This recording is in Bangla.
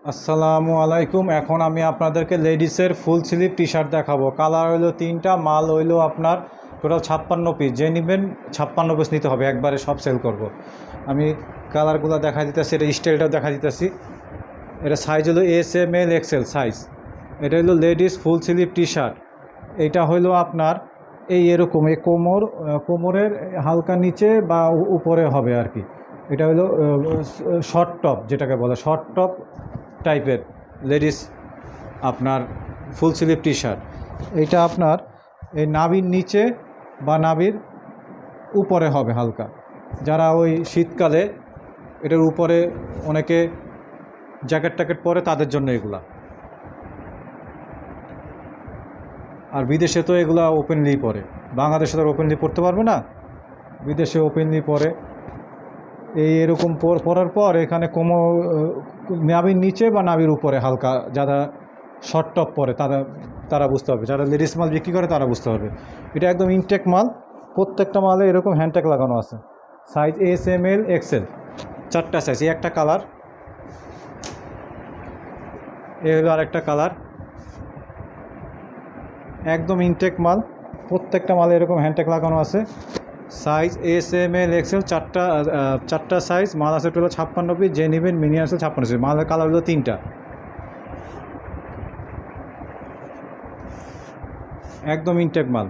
আসসালামু আলাইকুম। এখন আমি আপনাদেরকে লেডিসের ফুল স্লিভ টি শার্ট দেখাবো। কালার হইলো 3টা, মাল হইলো আপনার টোটাল 56 পিস। যে নেবেন 56 পিস নিতে হবে, একবারে সব সেল করব। আমি কালারগুলো দেখা দিতেছি, এটা স্টাইলটাও দেখা দিতেছি। এটা সাইজ হলো SML XL সাইজ। এটা হলো ladies full sleeve T shirt. এটা হইলো আপনার এরকম কোমরের হালকা নিচে বা উপরে হবে আর কি। এটা হলো শর্ট টপ, যেটাকে বলে শর্ট টপ টাইপের লেডিস আপনার ফুল স্লিভ টি শার্ট। এইটা আপনার এই নাভির নিচে বা নাভির উপরে হবে হালকা। যারা ওই শীতকালে এটার উপরে অনেকে জ্যাকেট ট্যাকেট পরে, তাদের জন্য এগুলা। আর বিদেশে তো এগুলা ওপেনলি পরে, বাংলাদেশে তো ওপেনলি পরতে পারবে না, বিদেশে ওপেনলি পরে। এরকম পরার পর এখানে নাভির নিচে বা নাভির উপরে হালকা, যারা শর্ট টপ পরে তারা বুঝতে পারবে, যারা লেডিস মাল বিক্রি করে তারা বুঝতে পারবে। এটা একদম ইনটেক মাল, প্রত্যেকটা মালে এরকম হ্যান্ডট্যাগ লাগানো আছে। সাইজ SML XL, 4টা সাইজ। এই একটা কালার, এ হলো আরেকটা কালার। একদম ইনটেক মাল, প্রত্যেকটা মালে এরকম হ্যান্ডট্যাগ লাগানো আছে। সাইজ SML XL, চারটা সাইজ। মাল আছে টোটাল 56 পিস। যে নেবেন মিনিমাম আছে 56 পিস। মালের কালার হলো 3টা, একদম ইনটেক মাল।